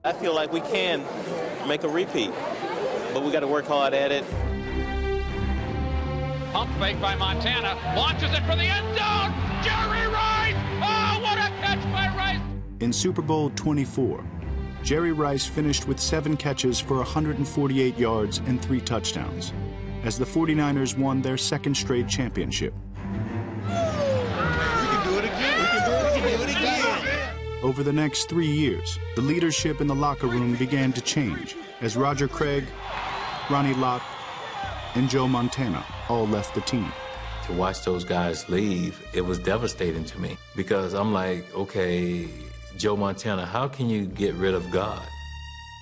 I feel like we can make a repeat, but we got to work hard at it. Pump fake by Montana, launches it for the end zone. Jerry Rice! Oh, what a catch by Rice! In Super Bowl 24, Jerry Rice finished with 7 catches for 148 yards and 3 touchdowns, as the 49ers won their second straight championship. We can do it again. We can do it again. Over the next 3 years, the leadership in the locker room began to change as Roger Craig, Ronnie Lott, and Joe Montana all left the team. To watch those guys leave, it was devastating to me because I'm like, okay, Joe Montana, how can you get rid of God?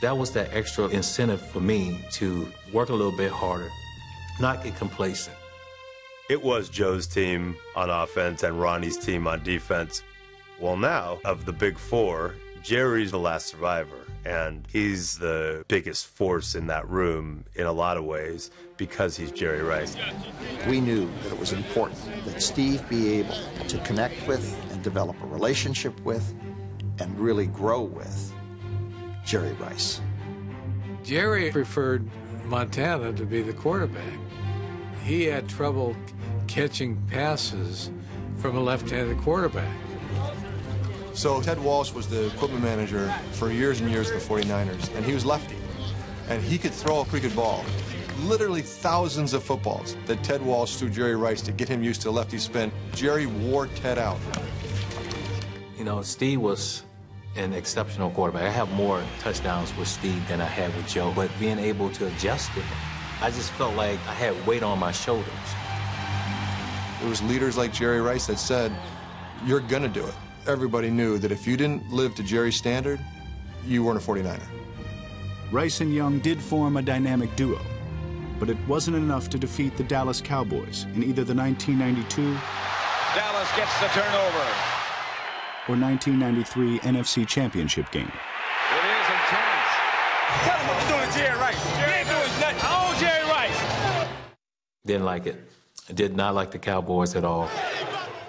That was that extra incentive for me to work a little bit harder, not get complacent. It was Joe's team on offense and Ronnie's team on defense. Well, now, of the big four, Jerry's the last survivor, and he's the biggest force in that room in a lot of ways because he's Jerry Rice. We knew that it was important that Steve be able to connect with and develop a relationship with and really grow with Jerry Rice. Jerry preferred Montana to be the quarterback. He had trouble catching passes from a left-handed quarterback. So Ted Walsh was the equipment manager for years and years at the 49ers, and he was lefty. And he could throw a pretty good ball. Literally thousands of footballs that Ted Walsh threw Jerry Rice to get him used to lefty spin. Jerry wore Ted out. You know, Steve was an exceptional quarterback. I have more touchdowns with Steve than I had with Joe, but being able to adjust with him, I just felt like I had weight on my shoulders. It was leaders like Jerry Rice that said, you're gonna do it. Everybody knew that if you didn't live to Jerry's standard, you weren't a 49er. Rice and Young did form a dynamic duo, but it wasn't enough to defeat the Dallas Cowboys in either the 1992 Dallas gets the turnover. or 1993 NFC Championship game. It is intense. Tell him what you're doing to Jerry Rice. You ain't doing nothing. I own Jerry Rice. Didn't like it. I did not like the Cowboys at all.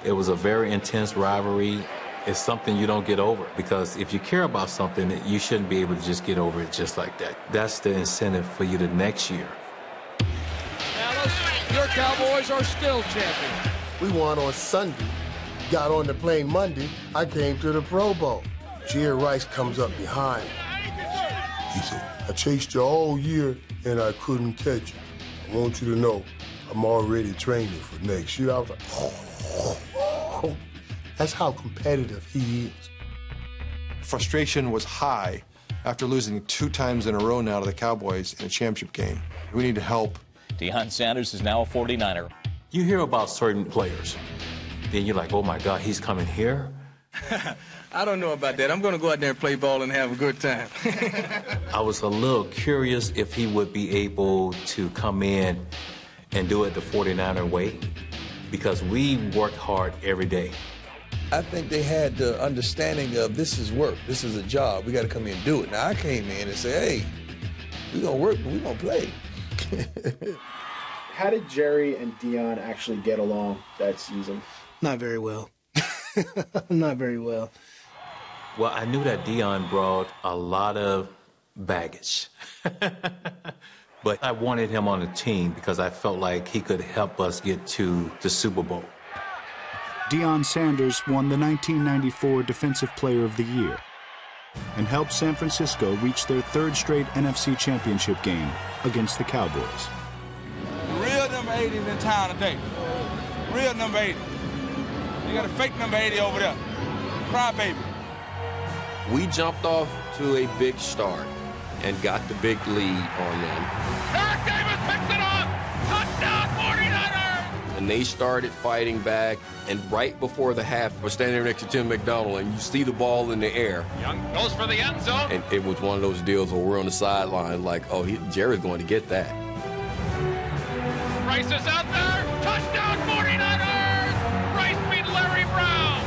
It was a very intense rivalry. It's something you don't get over because if you care about something, you shouldn't be able to just get over it just like that. That's the incentive for you the next year. Dallas, your Cowboys are still champions. We won on Sunday, got on the plane Monday, I came to the Pro Bowl. Jerry Rice comes up behind me. He said, I chased you all year and I couldn't catch you. I want you to know I'm already training for next year. I was like, oh. That's how competitive he is. Frustration was high after losing 2 times in a row now to the Cowboys in a championship game. We need to help. Deion Sanders is now a 49er. You hear about certain players, then you're like, oh my God, he's coming here? I don't know about that. I'm going to go out there and play ball and have a good time. I was a little curious if he would be able to come in and do it the 49er way because we work hard every day. I think they had the understanding of this is work, this is a job, we got to come in and do it. Now I came in and said, hey, we're going to work, but we're going to play. How did Jerry and Deion actually get along that season? Not very well. Not very well. Well, I knew that Deion brought a lot of baggage. But I wanted him on the team because I felt like he could help us get to the Super Bowl. Deion Sanders won the 1994 Defensive Player of the Year and helped San Francisco reach their 3rd straight NFC Championship game against the Cowboys. Real number 80 is in town today. Real number 80. You got a fake number 80 over there. Crybaby. We jumped off to a big start and got the big lead on them. Eric Davis picks it off. Touchdown 49ers. And they started fighting back, and right before the half, we're standing there next to Tim McDonald, and you see the ball in the air. Young goes for the end zone. And it was one of those deals where we're on the sideline like, oh, Jerry's going to get that. Rice is out there. Touchdown 49ers. Rice beat Larry Brown.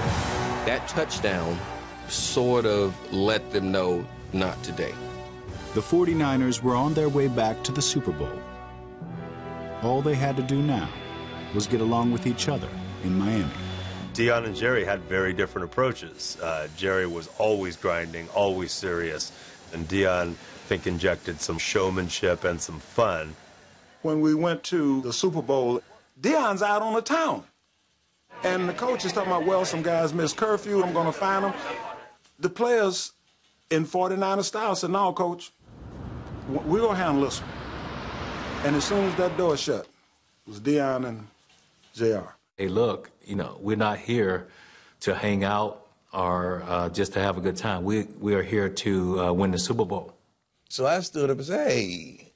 That touchdown sort of let them know, not today. The 49ers were on their way back to the Super Bowl. All they had to do now was get along with each other in Miami. Deion and Jerry had very different approaches. Jerry was always grinding, always serious. And Deion, I think, injected some showmanship and some fun. When we went to the Super Bowl, Deion's out on the town. And the coach is talking about, well, some guys missed curfew, I'm going to find them. The players in 49er style said, no, coach, we're going to handle this one. And as soon as that door shut, it was Deion and JR. Hey, look, we're not here to hang out or just to have a good time. We are here to win the Super Bowl. So I stood up and said, hey,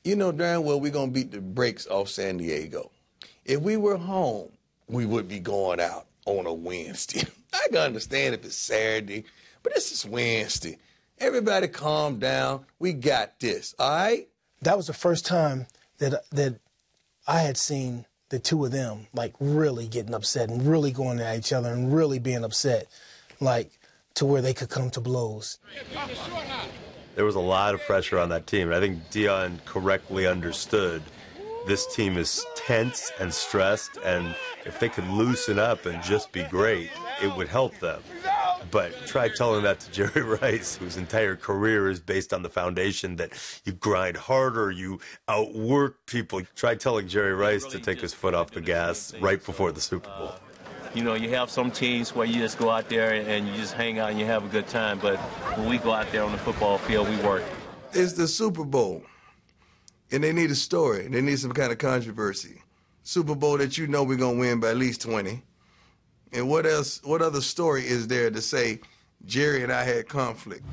you know darn well we're going to beat the brakes off San Diego. If we were home, we would be going out on a Wednesday. I can understand if it's Saturday, but this is Wednesday. Everybody calm down. We got this, all right? That was the first time that I had seen the two of them, like, really getting upset and really going at each other and really being upset, like, to where they could come to blows. There was a lot of pressure on that team. I think Deion correctly understood this team is tense and stressed, and if they could loosen up and just be great, it would help them. But try telling that to Jerry Rice, whose entire career is based on the foundation that you grind harder, you outwork people. Try telling Jerry Rice to take his foot off the gas right before the Super Bowl. You have some teams where you just go out there and you just hang out and you have a good time. But when we go out there on the football field, we work. It's the Super Bowl, and they need a story. They need some kind of controversy. Super Bowl that we're going to win by at least 20. And what else? What other story is there to say Jerry and I had conflict?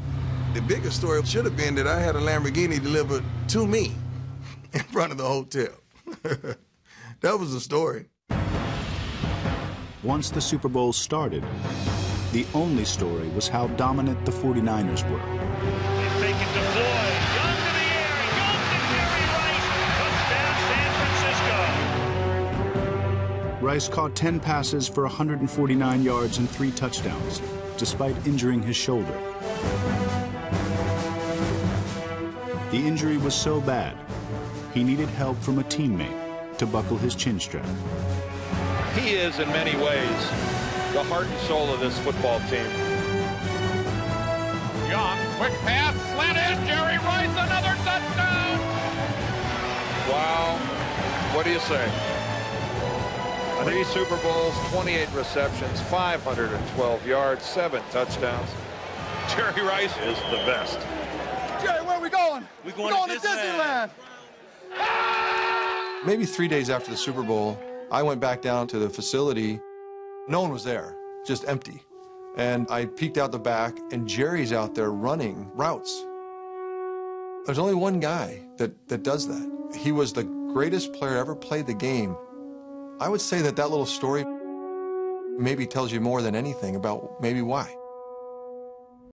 The biggest story should have been that I had a Lamborghini delivered to me in front of the hotel. That was the story. Once the Super Bowl started, the only story was how dominant the 49ers were. They fake it to Floyd. Young to the air. He goes to Jerry Rice. Touchdown, San Francisco. Rice caught 10 passes for 149 yards and 3 touchdowns, despite injuring his shoulder. The injury was so bad, he needed help from a teammate to buckle his chin strap. He is, in many ways, the heart and soul of this football team. Young, quick pass, slant in, Jerry Rice, another touchdown! Wow, what do you say? 3 Super Bowls, 28 receptions, 512 yards, 7 touchdowns. Jerry Rice is the best. Jerry, where are we going? We're going to Disneyland. Maybe 3 days after the Super Bowl, I went back down to the facility. No one was there, just empty. And I peeked out the back, and Jerry's out there running routes. There's only one guy that does that. He was the greatest player ever played the game. I would say that little story maybe tells you more than anything about maybe why.